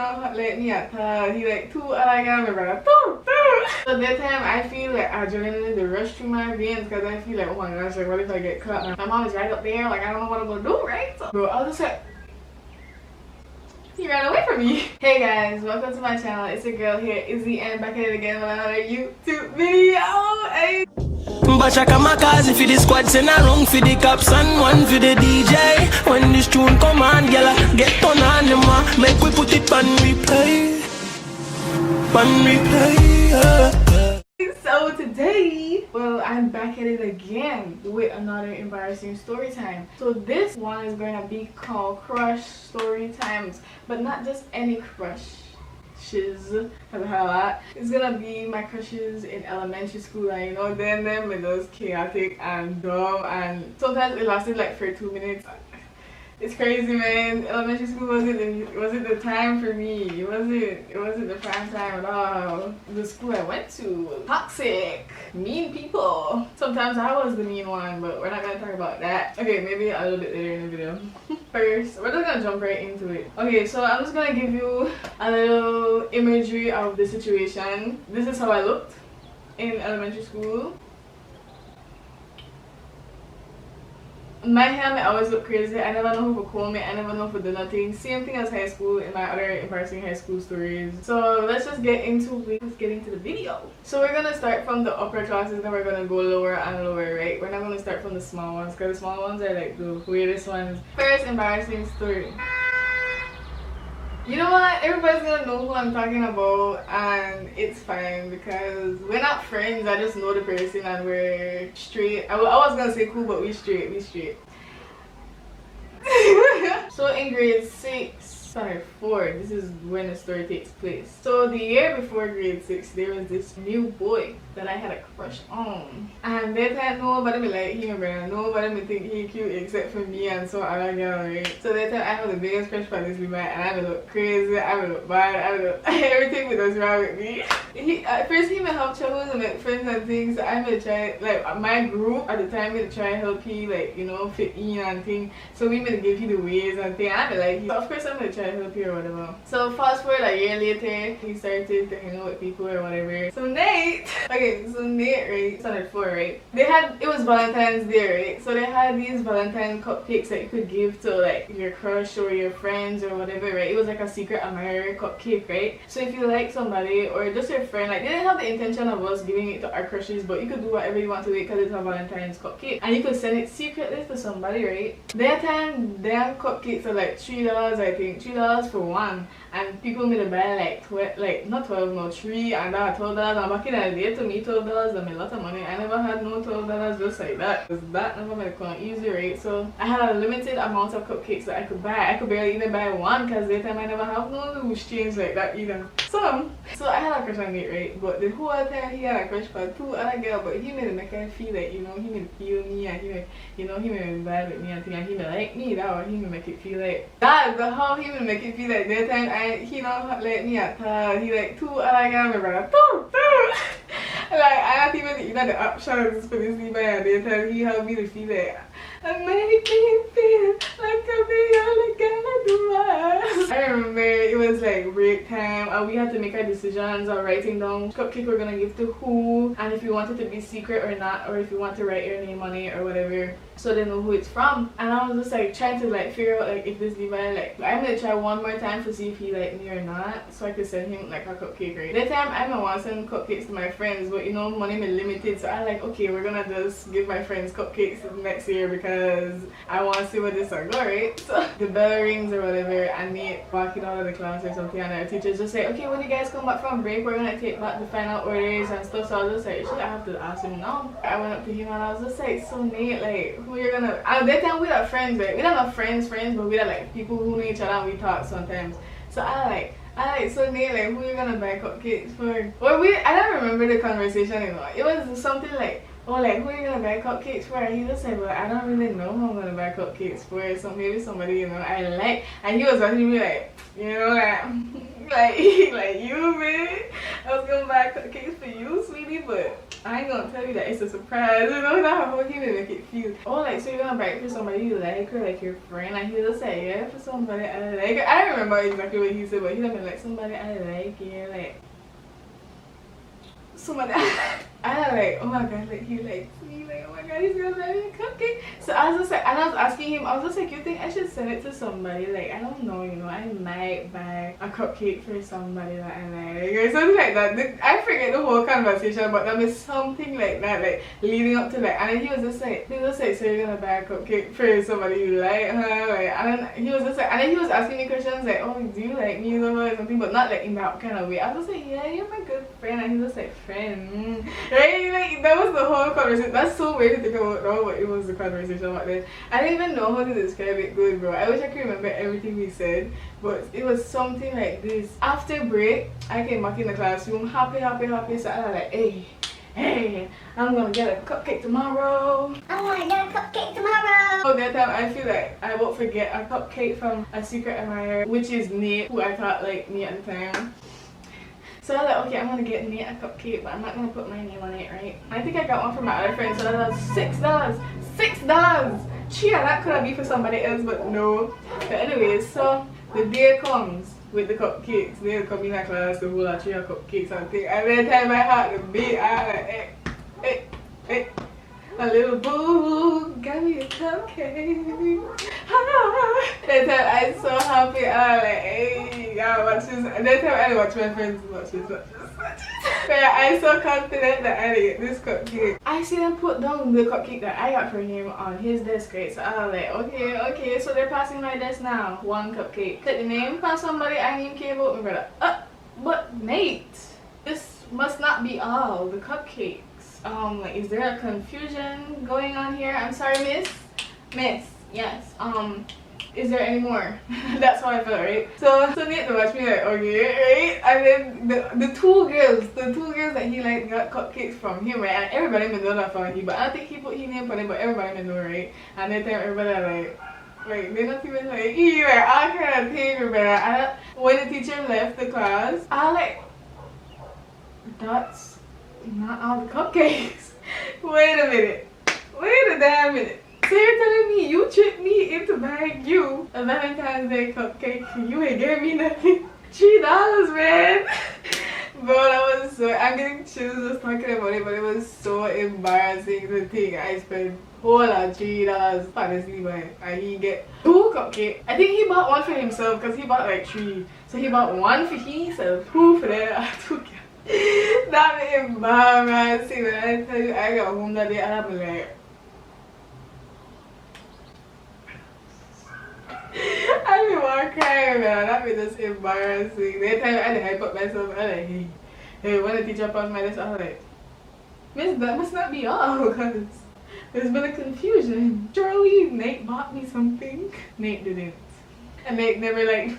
know, let me at he like two I got me brother. So that time I feel like adrenaline the rush through my veins because I feel like, oh my gosh, like what if I get caught? My mom is right up there, like I don't know what I'm gonna do, right? So bro, I was just like, he ran away from me. Hey guys, welcome to my channel. It's your girl here, Izzy, and back at it again with another YouTube video. Hey. Bacha kamakazi for the squad, send a rung for the cops and one for the DJ. When this tune come on, gyal, get on them, make we put it on replay. On replay. So today, well, I'm back at it again with another embarrassing story time. So this one is going to be called Crush Story Times, but not just any crush. It's gonna be my crushes in elementary school, and you know, then them with those chaotic and dumb, and sometimes it lasted like for 2 minutes. It's crazy, man. Elementary school wasn't the time for me. It wasn't the prime time at all. The school I went to was toxic, mean people. Sometimes I was the mean one, but we're not gonna talk about that. Okay, maybe a little bit later in the video. First, we're just gonna jump right into it. Okay, so I'm just gonna give you a little imagery of the situation. This is how I looked in elementary school. My hair may always look crazy. I never know who to comb it. I never know who to do nothing. Same thing as high school in my other embarrassing high school stories. So let's just get into it. Let's get into the video. So we're gonna start from the upper classes, then we're gonna go lower and lower, right? We're not gonna start from the small ones because the small ones are like the weirdest ones. First embarrassing story. You know what? Everybody's gonna know who I'm talking about, and it's fine because we're not friends. I just know the person and we're straight. I was gonna say cool, but we straight. So in grade 4, this is when the story takes place. So the year before grade 6, there was this new boy that I had a crush on, and that time nobody me like him, bro. Nobody me think he cute except for me and so other girl, right? So that time I had the biggest crush for this boy, and I would look crazy, I would look bad, I would look everything was wrong with me. At first he may have troubles and make friends and things. So I may try, like my group at the time may try help he, like, you know, fit in and things. So we may give you the ways and things. I may like, so of course I'm gonna try to help you or whatever. So fast forward a year later, he started to hang out with people or whatever. So Nate, right, standard 4, right? It was Valentine's Day, right? So they had these Valentine cupcakes that you could give to like your crush or your friends or whatever, right? It was like a secret admirer cupcake, right? So if you like somebody or just your friend, like they didn't have the intention of us giving it to our crushes, but you could do whatever you want to it because it's a Valentine's cupcake, and you could send it secretly to somebody, right? That time, their cupcakes are like $3, I think, $3 for one, and people made to buy like not 12, no 3, and that $12. And back in the day, to me $12 I made a lot of money. I never had no $12 just like that. Cause that never made it easy, right? So I had a limited amount of cupcakes that I could buy. I could barely even buy one because that time I never have no loose change like that either. So I had a crush on Nate, right? But the whole time he had a crush for 2 other girls, but he made it make her feel like, you know, he made feel me, and he made, you know, he made vibe with me and things, and he made like me. That was he made make it feel like that. But how he made make it feel like that time he not let me at all. He like 2 other girls, my brother. Like I not even the options for this leave by the time he helped me to feel like and make me feel like I'm the only girl do I remember it was like break time and we had to make our decisions of writing down which cupcake we're gonna give to who, and if you want it to be secret or not, or if you want to write your name on it or whatever, so they know who it's from. And I was just like trying to like figure out like if this Levi, like I'm gonna try one more time to see if he liked me or not, so I could send him like a cupcake, right? That time I don't want to send cupcakes to my friends, but you know, money is limited, so I like, okay, we're gonna just give my friends cupcakes next year because I want to see what this are go, right? So the bell rings or whatever, and me walking out of the class or something, and our teachers just say, okay, when you guys come back from break, we're gonna take back the final orders and stuff. So I was just like, shit, I have to ask him now. I went up to him and I was just like, so Nate, like, who you're gonna, at that time we are friends, right? We don't have friends, but we are like people who know each other and we talk sometimes. So I like, so Nate, like, who you gonna buy cupcakes for? Or I don't remember the conversation anymore. It was something like, oh, like, who are you gonna buy cupcakes for? And he just said, well, I don't really know who I'm gonna buy cupcakes for. So maybe somebody, you know, I like. And he was watching me like, you know, like, like you, man. I was gonna buy cupcakes for you, sweetie, but I ain't gonna tell you that it's a surprise. You know, that's how he would make it feel. Oh, like, so you're gonna buy it for somebody you like or like your friend? Like, he just say, yeah, for somebody I like. I don't remember exactly what he said, but he'd have been like, somebody I like, yeah, like, somebody I like, oh my god, like, he likes me, like, oh my god, he's gonna buy me a cupcake. So I was just like, and I was asking him, I was just like, you think I should send it to somebody? Like, I don't know, you know, I might buy a cupcake for somebody that I like, or something like that. I forget the whole conversation, but there was something like that, like, leading up to that. And then he was just like, so you're gonna buy a cupcake for somebody you like, huh? Like, and then he was just like, and then he was asking me questions like, oh, do you like me, or something, but not like in that kind of way. I was just like, yeah, you're my good friend. And he was like, friend, right? Like, that was the whole conversation. That's so weird to think about now, but it was the conversation back then. I don't even know how to describe it good, bro. I wish I could remember everything we said, but it was something like this. After break, I came back in the classroom, happy. So I was like, hey, I'm gonna get a cupcake tomorrow. So that time I feel like I won't forget a cupcake from a secret admirer, which is Nate, who I thought like me at the time. So I was like, okay, I'm gonna get Nate a cupcake, but I'm not gonna put my name on it, right? I think I got one from my other friend, so that was $6. $6! Chia, that could have been for somebody else, but no. But anyways, so the day comes with the cupcakes. They'll come in my class, the whole lot of cupcakes and things. And every time I had the beat, I was like, hey. A little boo, got me a cupcake. That time I was so happy. I was like, hey, y'all watch this. And that time I watch my friends watch this. But I'm so confident that I get this cupcake. I see them put down the cupcake that I got for him on his desk, right? So I was like, okay, so they're passing my desk now. One cupcake. Click the name from somebody I name came out, my brother. But Nate, this must not be all the cupcakes. Like, is there a confusion going on here? I'm sorry, miss, yes, is there any more? That's how I felt, right? So Nate to watch me like, okay, right? And then the two girls that he like got cupcakes from him, right? And everybody may know that from him, but I don't think he put his name on it, but everybody may know, right? And then everybody like they're not even like, like, I can't think of it. When the teacher left the class, I like, that's not all the cupcakes. Wait a damn minute. So you're telling me you tricked me into buying you a Valentine's Day cupcake and you ain't giving me nothing? $3, man. Bro, that was so, I'm getting chills just talking about it, but it was so embarrassing to think I spent whole lot $3 honestly, but I didn't get 2 cupcakes. I think he bought one for himself because he bought like 3. So he bought one for himself, 2 for that. That embarrassing, man. I tell you, I got home that day and I'm like, I didn't want to cry, man. That was just embarrassing. That time I had to hype up myself. I was like, hey, when the teacher passed my desk, I was like, miss, that must not be all, because there's been a confusion. Surely Nate bought me something. Nate didn't. And Nate never liked me.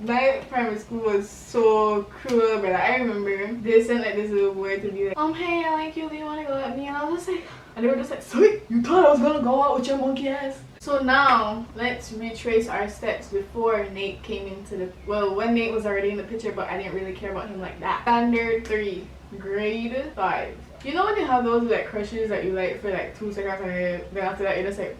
My primary school was so cruel, but I remember they sent like this little boy to be like, hey, I like you, do you want to go with me? And I was just like, and they were just like, sweet, you thought I was gonna go out with your monkey ass? So now let's retrace our steps before Nate came into the, well, when Nate was already in the picture, but I didn't really care about him like that. Standard 3, grade 5. You know when you have those like crushes that you like for like 2 seconds and then after that you're just like,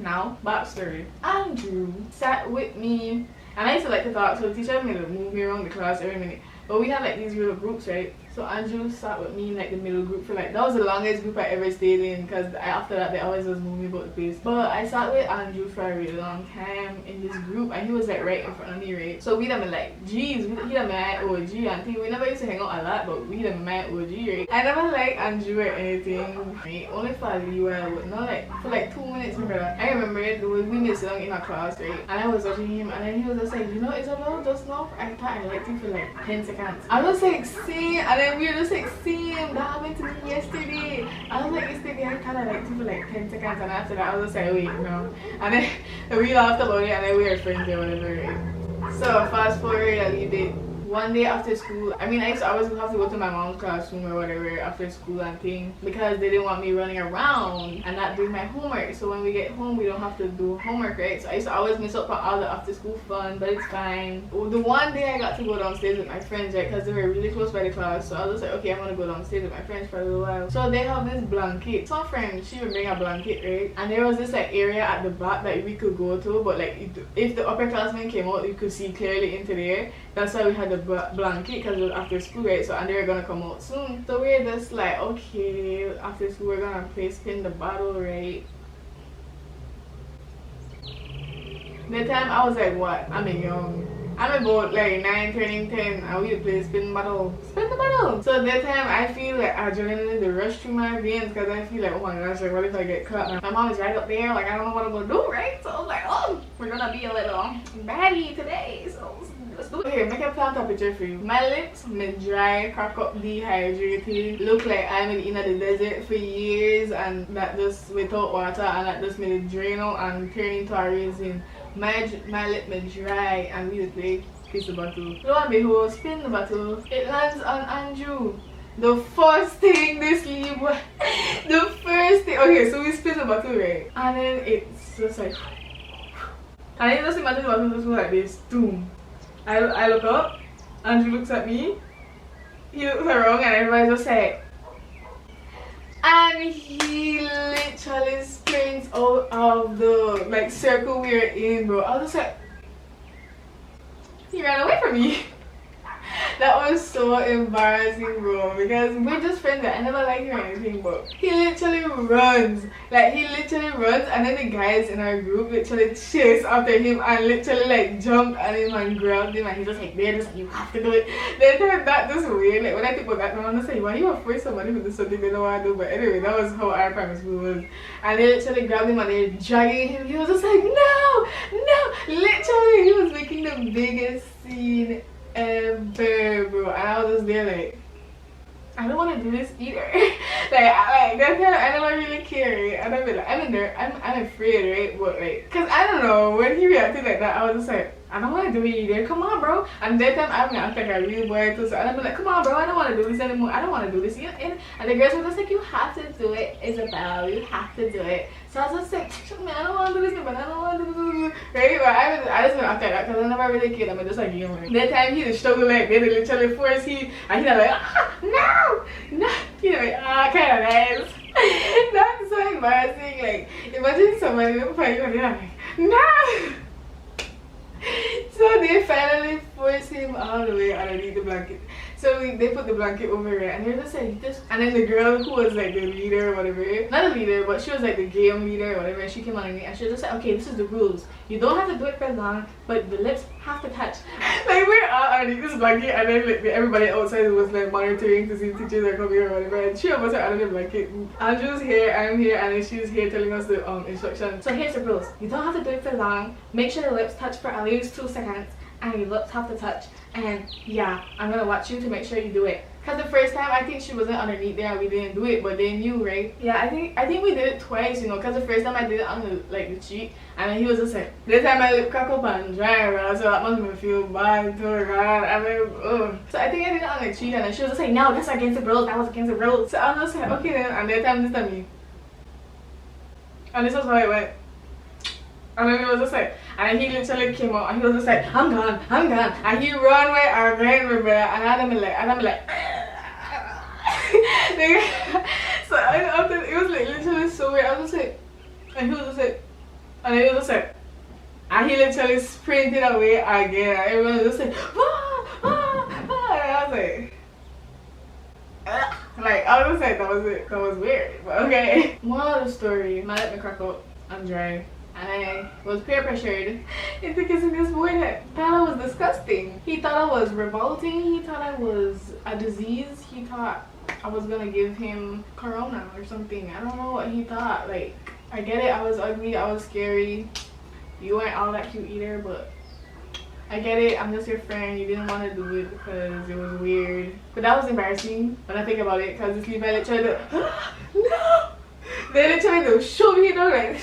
now, backstory. Andrew sat with me, and I used to like to talk, so the teacher made to move me around the class every minute. But we had like these little groups, right? So Andrew sat with me in like the middle group for like, that was the longest group I ever stayed in, because after that they always just moved me about the place. But I sat with Andrew for a really long time in this group, and he was like right in front of me, right? So we done like, geez, he done my OG, and think we never used to hang out a lot, but we done my OG, right? I never liked Andrew or anything, right? Only for Leo, but not like, for like 2 minutes, my brother. I remember we missed along in our class, right? And I was watching him, and then he was just like, you know, Isabel, just now, I thought I liked you for like 10 seconds. I was like, same, and then we were just like, same, that happened to me yesterday. I was like, yesterday I thought I liked you for like 10 seconds, and after that I was just like, wait, no. And then we laughed about it, and then we were friends or whatever, right? So fast forward a little bit, one day after school, I mean, I used to always have to go to my mom's classroom or whatever after school and thing because they didn't want me running around and not doing my homework. So when we get home, we don't have to do homework, right? So I used to always miss out on all the after school fun, but it's fine. The one day I got to go downstairs with my friends, right? Because they were really close by the class. So I was just like, okay, I'm gonna go downstairs with my friends for a little while. So they have this blanket. So my friend, she would bring a blanket, right? And there was this like area at the back that we could go to, but like if the upperclassmen came out, you could see clearly into there. That's why we had the blanket, because it was after school, right? So and they were gonna come out soon. So we're just like, okay, after school we're gonna play spin the bottle, right? The time I was like, what? I'm young. I'm about like 9 turning 10 and we play spin the bottle. Spin the bottle! So that time I feel like adrenaline the rush through my veins because I feel like, oh my gosh, like what if I get caught? My mom is right up there, like I don't know what I'm gonna do, right? So I was like, oh, we're gonna be a little baddie today. So let's do it. Okay, make a plant a picture for you. My lips, me dry, crack up, dehydrated. Look like I'm in the desert for years and that just without water and that just made it drain out and turn into a raisin. My lip me dry and we just play piece the bottle. Lo and behold, spin the bottle. It lands on Andrew. The first thing this leave was the first thing. Okay, so we spin the bottle, right? And then it's just like, and then just imagine the bottle just goes like this. Boom. I look up, Andrew looks at me, he looks around and everybody's just like, and he literally sprints out of the like circle we were in, bro. I was just like, he ran away from me. That was so embarrassing, bro, because we're just friends. I never liked him or anything, but he literally runs. Like, he literally runs, and then the guys in our group literally chase after him and literally like jumped at him and grabbed him, and he just like, they're just like, you have to do it. They thought that just weird. Like, when I think about that, I'm just like, why you afraid somebody who does something they don't want to do? But anyway, that was how our primary school was. And they literally grabbed him and they're dragging him. He was just like, no, no. Literally, he was making the biggest scene ever, bro. And I was just there like, I don't want to do this either. like that time I never really care, right? And I'm afraid, right? But like, cause I don't know, when he reacted like that, I was just like, I don't want to do it either. Come on, bro. And that time I'm act like a real boy too, so I'd be like, come on, bro. I don't want to do this anymore. I don't want to do this. And the girls were just like, you have to do it, Isabel. You have to do it. So I was just like, man, I don't want to do this, but I don't want to do this, right? But I just went act like that because I never really cared. I'm just like, you know, that time he just struggled like they literally force he, and he was like, no, you know, kind of nice. That's so embarrassing. Like, imagine somebody will fight you and they're like, no. So they finally forced him all the way underneath the blanket. So they put the blanket over it and they're just like this. And then the girl who was like the leader or whatever, not a leader, but she was like the game leader or whatever, and she came on me and she was just like, okay, this is the rules. You don't have to do it for long, but the lips have to touch. Like, we're all underneath this blanket and then like everybody outside was like monitoring to see if teachers are coming or whatever, and three of us are under the blanket. Andrew's here, I'm here, and then she's here telling us the instructions. So here's the rules. You don't have to do it for long. Make sure the lips touch for at least 2 seconds. And your lips have to touch, and yeah, I'm gonna watch you to make sure you do it. Cause the first time I think she wasn't underneath there and we didn't do it, but they knew, right? Yeah, I think we did it twice, you know. Cause the first time I did it on the cheek, and then he was just like, this time my lip crack up and dry, bro. So that must make me feel bad too, God. I mean, ugh. So I think I did it on the cheek, and then she was just like, no, that's against the rules. That was against the rules. So I was just like, okay then. And that time, this time me. And this was how it went. And then it was just like, and he literally came out and he was just like, I'm gone. And he ran away and ran with me, and I'm like, so after it was like literally so weird. I was just like, and he was just like, and then he was just like, and he literally sprinted away again, and everyone was just like, and I was like, I was like, that was it. That was weird, but okay. Moral of the story: my lip me crack out. I'm dry. And I was peer pressured into kissing this boy that thought I was disgusting. He thought I was revolting. He thought I was a disease. He thought I was gonna give him corona or something. I don't know what he thought. Like, I get it, I was ugly, I was scary. You weren't all that cute either, but I get it. I'm just your friend. You didn't want to do it because it was weird. But that was embarrassing when I think about it, because this leave I literally no! They literally show me, you know, like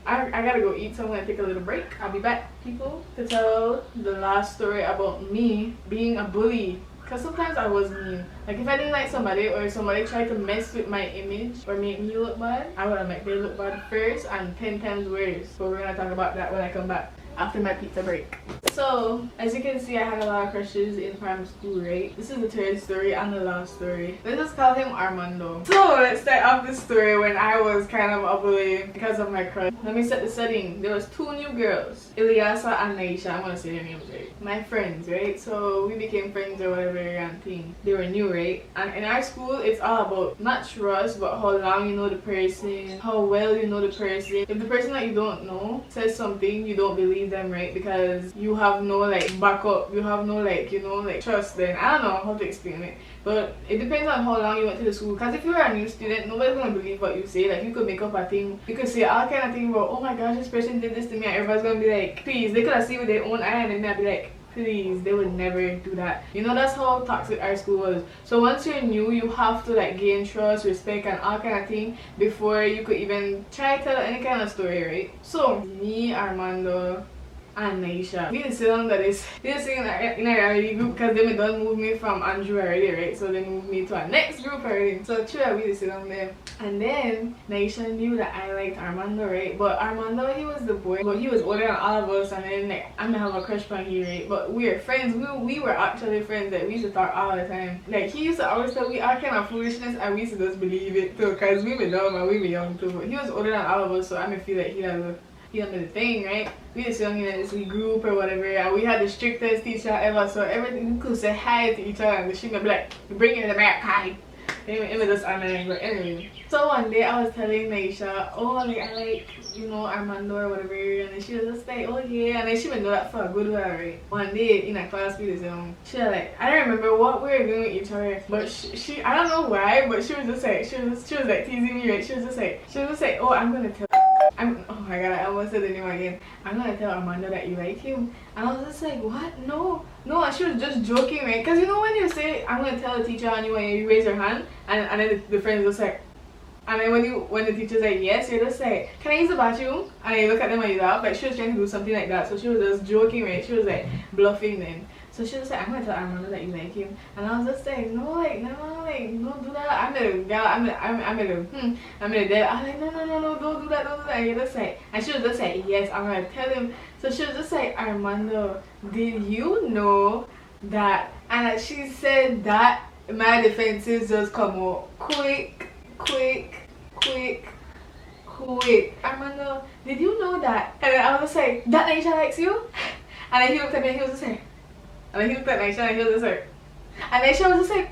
I gotta go eat, so I'm gonna take a little break. I'll be back, people, to tell the last story about me being a bully. Because sometimes I was mean. Like if I didn't like somebody or somebody tried to mess with my image or make me look bad, I would have made them look bad first and 10 times worse. But we're gonna talk about that when I come back after my pizza break. So as you can see, I had a lot of crushes in primary school, right? This is the third story and the last story. Let's just call him Armando. So let's start off the story when I was kind of a bully because of my crush. Let me set the setting. There was two new girls, Ilyasa and Naisha. I'm gonna say their names right. My friends, right? So we became friends or whatever and thing. They were new, right? And in our school, it's all about not trust, but how long you know the person, how well you know the person. If the person that you don't know says something, you don't believe them, right? Because you have no like backup, you have no like, you know, like trust. Then I don't know how to explain it, but it depends on how long you went to the school. Because if you're a new student, nobody's gonna believe what you say. Like you could make up a thing, you could say all kind of things about, oh my gosh, this person did this to me, and everybody's gonna be like, please. They could have seen with their own eye and then they'd be like, please. They would never do that. You know, that's how toxic our school was. So once you're new, you have to like gain trust, respect, and all kind of thing before you could even try to tell any kind of story, right? So me, Armando, and Naisha, we didn't sit down that is they didn't sing in a reality group because they done move me from Andrew already, right? So they moved me to our next group already. So true, we didn't sit down there. And then Naisha knew that I liked Armando, right? But Armando, he was the boy, but he was older than all of us, and then like I'm gonna have a crush on him, right? But we were friends. We were actually friends. That we used to talk all the time. Like he used to always tell me all kind of foolishness, and we used to just believe it too, cause we were dumb and we were young too. But he was older than all of us, so I feel like he had the thing, right? We just young in this group or whatever, and we had the strictest teacher ever, so everything we could say hi to each other, and she would be like, bring it in the back, hi. It was just annoying, but anyway. So one day I was telling Naisha, oh, like I like, you know, Armando or whatever, and then she was just like, oh yeah, and then she would know that for a good while, right? One day in a class we was she was like, I don't remember what we were doing with each other, but she I don't know why, but she was just like, she was like teasing me, right? She was just like, oh, I'm gonna tell. Oh my god, I almost said the name again. I'm gonna tell Armando that you like him. And I was just like, what? No. And she was just joking, right? Because you know when you say, I'm gonna tell the teacher on you, and you raise your hand, and then the friend just like, and then when the teacher's like, yes, you're just like, can I use the bathroom? And you look at them and you laugh. Like she was trying to do something like that. So she was just joking, right? She was like bluffing then. So she was like, I'm gonna tell Armando that you like him. And I was just like, no, don't do that. I'm the girl, I'm the dad. I'm like, no, don't do that. And you're just like, and she was just like, yes, I'm gonna tell him. So she was just like, Armando, did you know that? And she said that, my defenses just come out quick. Armando, did you know that? And then I was just like, that Naisha likes you? And then he looked at me and he was just like, and then he looked at Naisha and he was just like, and Naisha was just like,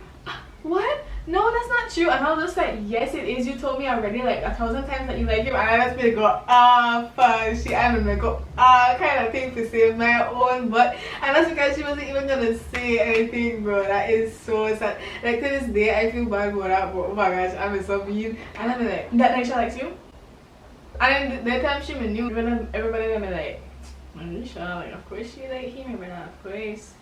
what? No, that's not true. And I was just like, yes it is. You told me already like 1,000 times that you like him. And I just be like, go, fun. I'm gonna go, kind of thing to save my own butt. And that's because she wasn't even gonna say anything, bro. That is so sad. Like to this day, I feel bad about that, but oh my gosh, I'm so mean. And I'm like, that Naisha likes you? And then that time she knew, everybody would be like, Naisha, like, of course she like him, remember that, of course.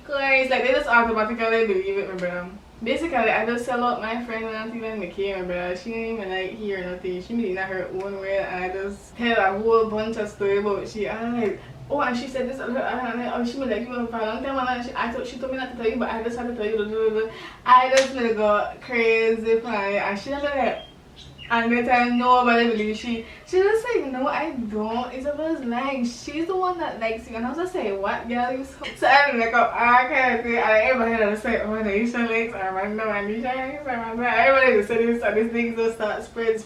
Like they just automatically believe it, remember. Basically, I just sell out my friend and not even care, remember. She didn't even like hear nothing. She made it in her own way, and I just tell a whole bunch of story about she. And I'm like, oh, and she said this, and she was like, you were for a long time, and she told me not to tell you, but I just had to tell you. I just got crazy for it, and she was like, and that time nobody believes she just like, no I don't, Isabel's lying, she's the one that likes you. And I was just like, what girl, you so I'm like, oh I can't say, and everybody was like, oh Naisha likes Armando, and Naisha likes Armando, everybody just said this, and this thing just start spread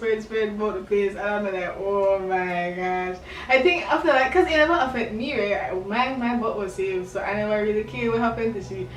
about the place. And I'm like, oh my gosh. I think after that, because it never affected me, right? My butt was saved, so I never really cared what happened to she.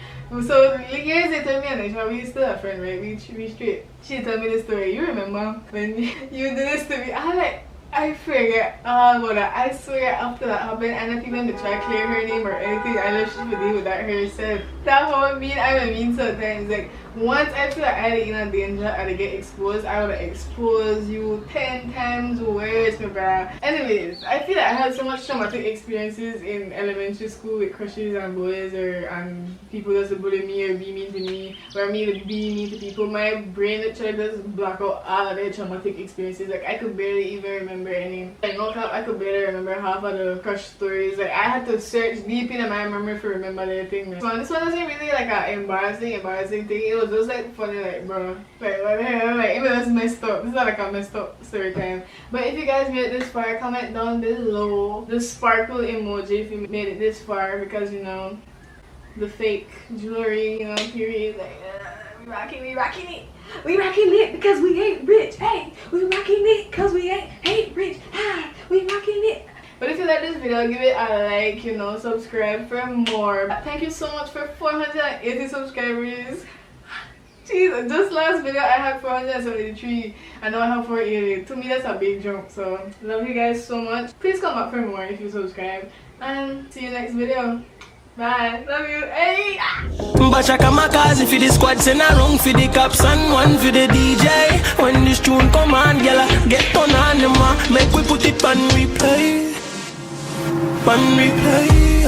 So years later, me and Naisha, we still a friend, right? We straight. She told me this story. You remember when you did this to me? I forget all about that. I swear after that happened, I don't even try to clear her name or anything. I know she would deal with that herself. That's how I mean sometimes. Like once I feel like I'm in a danger and I get exposed, I would expose you 10 times worse, my brother. Anyways, I feel like I had so much traumatic experiences in elementary school with crushes and boys and people just bully me or be mean to me, or me to be mean to people. My brain literally just block out all of their traumatic experiences. Like I could barely even remember remember any. Like no cap, I could barely remember half of the crush stories. Like I had to search deep in my memory to remember the thing. So this one wasn't really like an embarrassing thing. It was just like funny, like bro, like what the hell, like it was messed up. It's not like a messed up story time. But if you guys made it this far, comment down below the sparkle emoji if you made it this far, because you know the fake jewelry, you know, period. Like we rocking it. We rocking it because we ain't rich. Hey, we rocking it because we ain't rich. Ah, we rocking it. But if you like this video, give it a like, you know, subscribe for more. Thank you so much for 480 subscribers. Jeez, just last video I had 473 and now I have 480. To me that's a big jump, so love you guys so much. Please come back for more if you subscribe, and see you next video. Bye, love you. Hey! Bacha kamikaze for the squad, send a rung for the cops and one for the DJ. When this tune come on, gyal, get on the man. Make we put it on replay. On replay.